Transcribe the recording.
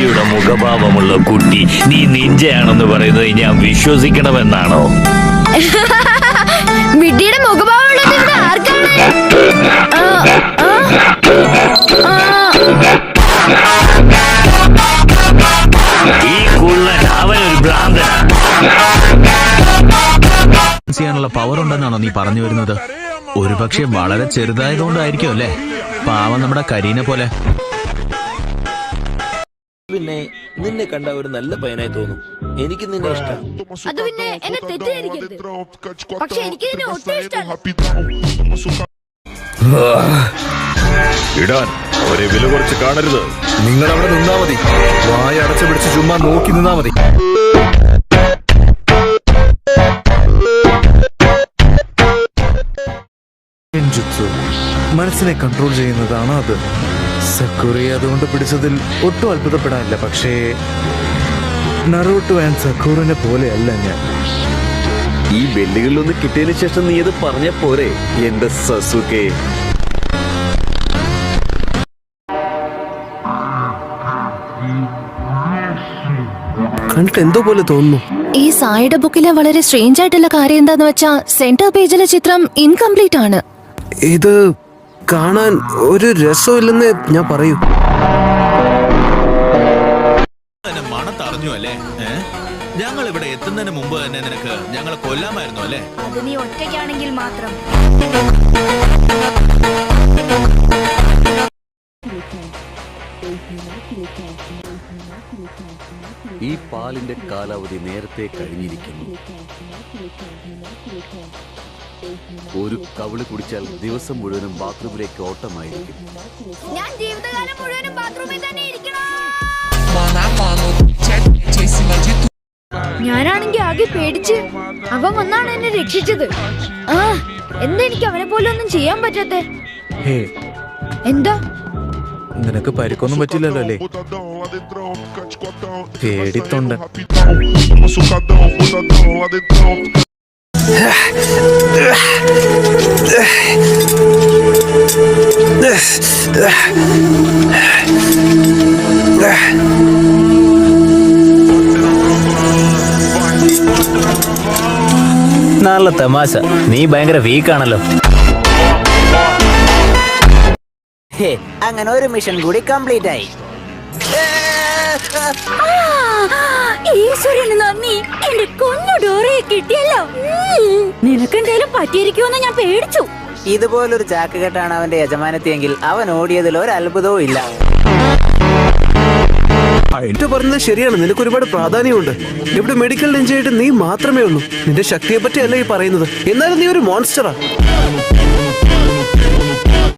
മിഡിയുടെ മുഖഭാവമുള്ള കുട്ടി നീ നിഞ്ചയാണെന്ന് പറയുന്നത് ഞാൻ വിശ്വസിക്കണമെന്നാണോ? മിഡിയുടെ മുഖഭാവമുള്ളത് ഇവിടെ ആർക്കാണ്? ഈ കുള്ളൻ അവനൊരു ഭ്രാന്തനാണ്. ചെയ്യാനുള്ള പവർ ഉണ്ടെന്നാണോ നീ പറഞ്ഞു വരുന്നത്? ഒരുപക്ഷെ വളരെ ചെറുതായതുകൊണ്ടായിരിക്കും അല്ലേ? പാവം നമ്മുടെ കരീനെ പോലെ. പിന്നെ നിന്നെ കണ്ട ഒരു നല്ല പയ്യനായി തോന്നും. എനിക്ക് നിന്നെ ഇഷ്ടം. അത് പിന്നെ എന്നെ തെറ്റിദ്ധരിക്കരുത്. പക്ഷെ എനിക്ക് നിന്നെ ഒട്ടും ഇഷ്ടമല്ല. ഇടാൻ ഒരേ വില കുറച്ച് കാണരുത്. നിങ്ങൾ അവിടെ നിന്നാ മതി. വായ അടച്ചു പിടിച്ച് ചുമ്മാ നോക്കി നിന്നാ മതി. മനസ്സിനെ കൺട്രോൾ ചെയ്യുന്നതാണ് അത്. സക്കുറയെ അതുകൊണ്ട് പിടിച്ചതിൽ ഒട്ടും അത്ഭുതപ്പെടാനില്ല. പക്ഷേ നറൂട്ടോ ആൻഡ് സക്കുറിനെ പോലെയല്ല ഞാൻ. ഈ വെല്ലുകളിലൊന്ന് കിട്ടിയതിനു ശേഷം നീ അത് പറഞ്ഞ പോരെ എന്റെ സസുകെ. കണ്ടിട്ട് എന്തോ പോലെ തോന്നുന്നു. ഈ സായിയുടെ ബുക്കിലെ വളരെ സ്ട്രേഞ്ച് ആയിട്ടുള്ള കാര്യം എന്താന്ന് വെച്ചാ സെന്റർ പേജിലെ ചിത്രം ഇൻകംപ്ലീറ്റ് ആണ്. ഇത് കാണാൻ ഒരു രസമില്ലെന്ന് ഞാൻ പറയൂ. മണത്തറിഞ്ഞു അല്ലേ? ഞങ്ങൾ ഇവിടെ എത്തുന്നതിന് മുമ്പ് തന്നെ നിനക്ക് ഞങ്ങളെ കൊല്ലാമായിരുന്നു അല്ലേ? അത് നീ ഒറ്റയ്ക്കാണെങ്കിൽ മാത്രം. ഈ പാലിന്റെ കാലാവധി നേരത്തെ കഴിഞ്ഞിരിക്കുന്നു. ഒരു കവിള് കുടിച്ചാൽ ദിവസം മുഴുവനും ബാത്റൂമിലേക്ക് ഓട്ടമായിരിക്കും. ഞാൻ ജീവിതകാലം മുഴുവനും ബാത്റൂമിൽ തന്നെ ഇരിക്കണം. ഞാനാണെങ്കിൽ ആകെ പേടിച്ച് അവൻ വന്നാണ് എന്നെ രക്ഷിച്ചത്. എന്താ എനിക്ക് അവനെ പോലെ ഒന്നും ചെയ്യാൻ പറ്റാത്തെ? എന്താ നിനക്ക് പരിക്കൊന്നും പറ്റില്ലല്ലോ അല്ലേ? പേടിത്തൊണ്ട. നല്ല തമാശ. നീ ഭയങ്കര വീക്കാണല്ലോ. അങ്ങനെ ഒരു മിഷൻ കൂടി കംപ്ലീറ്റ് ആയി. ഈശ്വരന് നന്ദി. എന്റെ കുഞ്ഞു ഡോറയെ കിട്ടിയല്ലോ. നിനക്കെന്തേലും പറ്റിയിരിക്കുമെന്ന് ഞാൻ പേടിച്ചു. ഇതുപോലൊരു ചാക്കുകെട്ടാണ് അവന്റെ യജമാനത്തിയെങ്കിൽ അവൻ ഓടിയതിൽ ഒരു അത്ഭുതവും ഇല്ല. പറഞ്ഞത് ശരിയാണ്. നിനക്ക് ഒരുപാട് പ്രാധാന്യമുണ്ട്. ഇവിടെ മെഡിക്കൽ എഞ്ചിനീയർ നീ മാത്രമേ ഉള്ളൂ. നിന്റെ ശക്തിയെ പറ്റിയല്ല ഈ പറയുന്നത്. എന്നാലും നീ ഒരു മോൺസ്റ്ററാ.